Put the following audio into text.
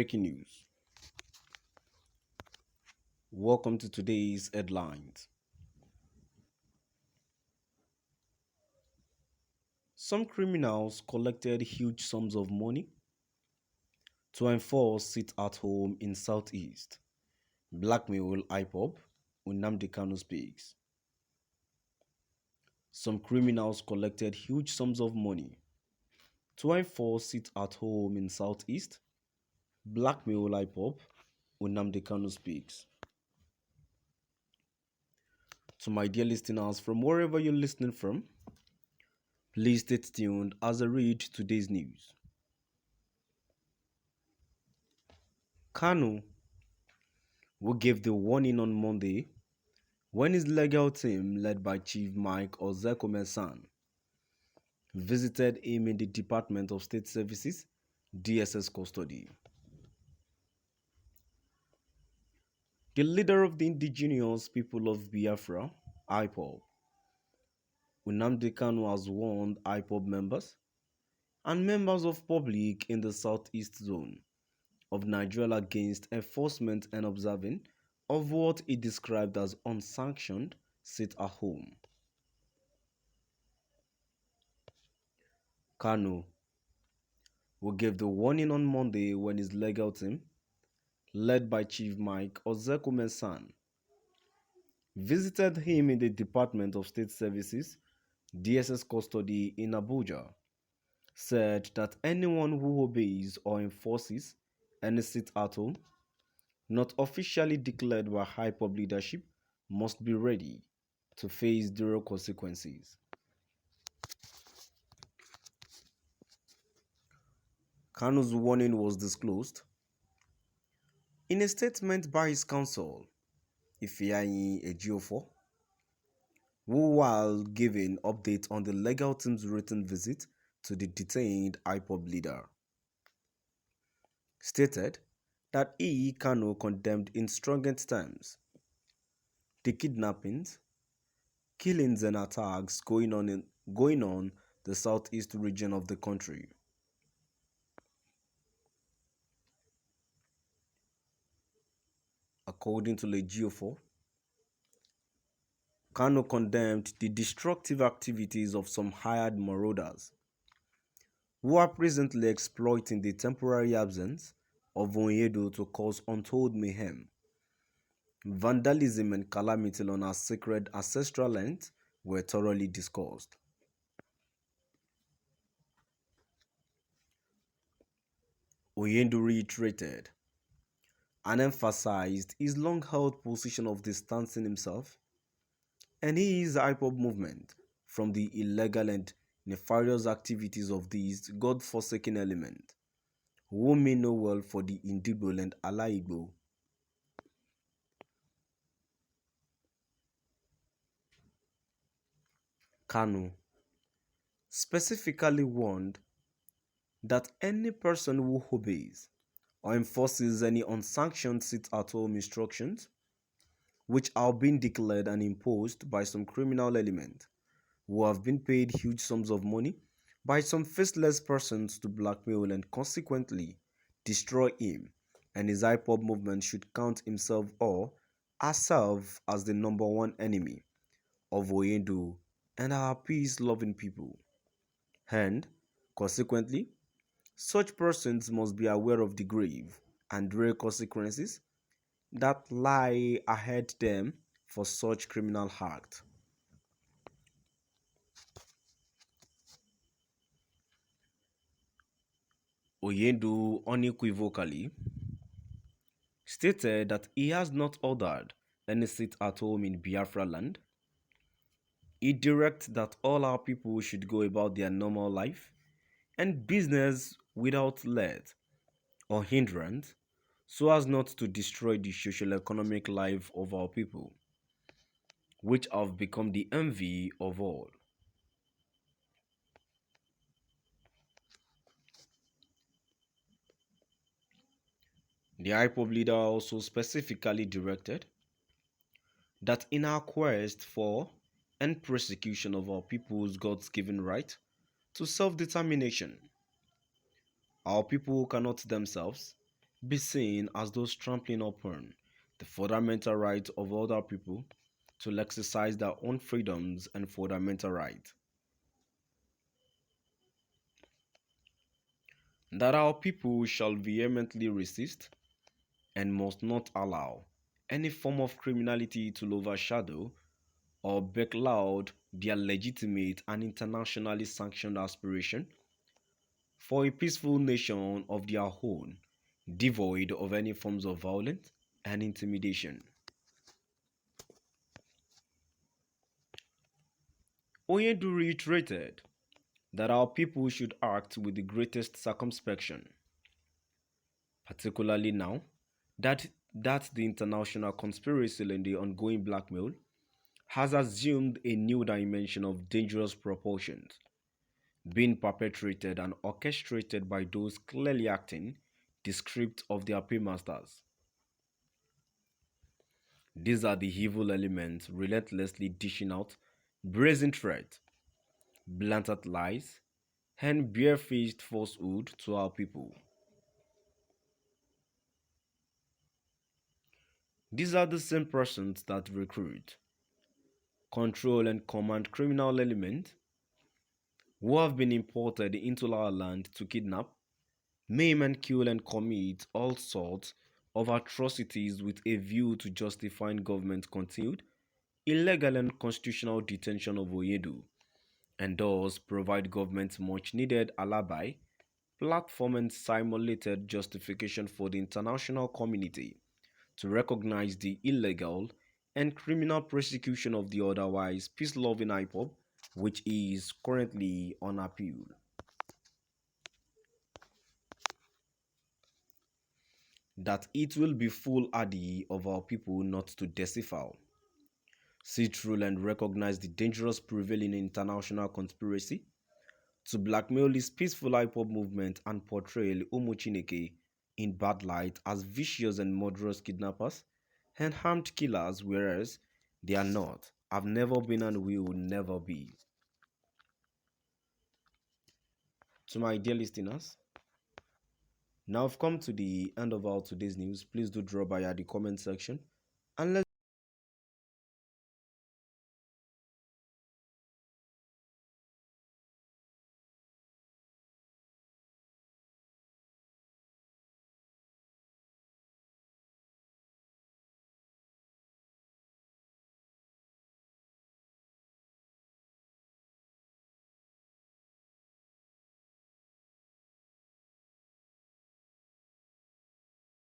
breaking news. Welcome to today's headlines. Some criminals collected huge sums of money to enforce sit at home in Southeast. Blackmail IPOB, Nnamdi Kanu speaks. Some criminals collected huge sums of money to enforce sit at home in Southeast. Blackmail IPOB, Nnamdi Kanu speaks. To my dear listeners from wherever you're listening from, please stay tuned as I read today's news. Kanu, who gave the warning on Monday when his legal team, led by Chief Mike Ozekhome-san, visited him in the Department of State Services DSS custody. The leader of the indigenous people of Biafra, IPOB, Nnamdi Kanu, has warned IPOB members and members of public in the Southeast Zone of Nigeria against enforcement and observing of what he described as unsanctioned sit at home. Kanu, who gave the warning on Monday when his legal team, led by Chief Mike Ozekhome-san, visited him in the Department of State Services DSS custody in Abuja, said that anyone who obeys or enforces any sit at home not officially declared by IPOB leadership must be ready to face dire consequences. Kanu's warning was disclosed in a statement by his counsel, Ifeanyi Ejiofor, who, while giving update on the legal team's written visit to the detained IPOB leader, stated that he, Kanu, condemned in strongest terms the kidnappings, killings and attacks going on the southeast region of the country. According to Ejiofor, Kanu condemned the destructive activities of some hired marauders who are presently exploiting the temporary absence of Onyedo to cause untold mayhem, vandalism and calamity on our sacred ancestral lands were thoroughly discussed. Onyedo reiterated and emphasized his long-held position of distancing himself and his IPOB movement from the illegal and nefarious activities of these God-forsaken elements, who mean no well for the Indigo and Ala Igbo. Kanu specifically warned that any person who obeys or enforces any unsanctioned sit-at-home instructions which are being declared and imposed by some criminal element who have been paid huge sums of money by some faceless persons to blackmail and consequently destroy him and his IPOB movement should count himself or herself as the number one enemy of Oyedo and our peace-loving people. And, consequently, such persons must be aware of the grave and real consequences that lie ahead them for such criminal act. Oyedo unequivocally stated that he has not ordered any sit at home in Biafra land. He directed that all our people should go about their normal life and business without let or hindrance so as not to destroy the social economic life of our people, which have become the envy of all. The IPOB leader also specifically directed that in our quest for and persecution of our people's God-given right to self-determination, our people cannot themselves be seen as those trampling upon the fundamental rights of other people to exercise their own freedoms and fundamental rights. That our people shall vehemently resist and must not allow any form of criminality to overshadow or backload their legitimate and internationally sanctioned aspiration for a peaceful nation of their own, devoid of any forms of violence and intimidation. Oyedu reiterated that our people should act with the greatest circumspection, particularly now that the international conspiracy and the ongoing blackmail has assumed a new dimension of dangerous proportions, being perpetrated and orchestrated by those clearly acting the script of their paymasters. These are the evil elements relentlessly dishing out brazen threats, blatant lies, and barefaced falsehood to our people. These are the same persons that recruit, control, and command criminal elements who have been imported into our land to kidnap, maim, and kill and commit all sorts of atrocities with a view to justifying government's continued illegal and unconstitutional detention of Oyedu, and thus provide government much needed alibi, platform, and simulated justification for the international community to recognize the illegal and criminal persecution of the otherwise peace-loving IPOB, which is currently on appeal. That it will be foolhardy of our people not to decipher, see through, and recognize the dangerous prevailing international conspiracy to blackmail this peaceful IPOB movement and portray Umu Chineke in bad light as vicious and murderous kidnappers and armed killers, whereas they are not, have never been, and will never be. To my dear listeners, now I've come to the end of our today's news. Please do drop by at the comment section and let's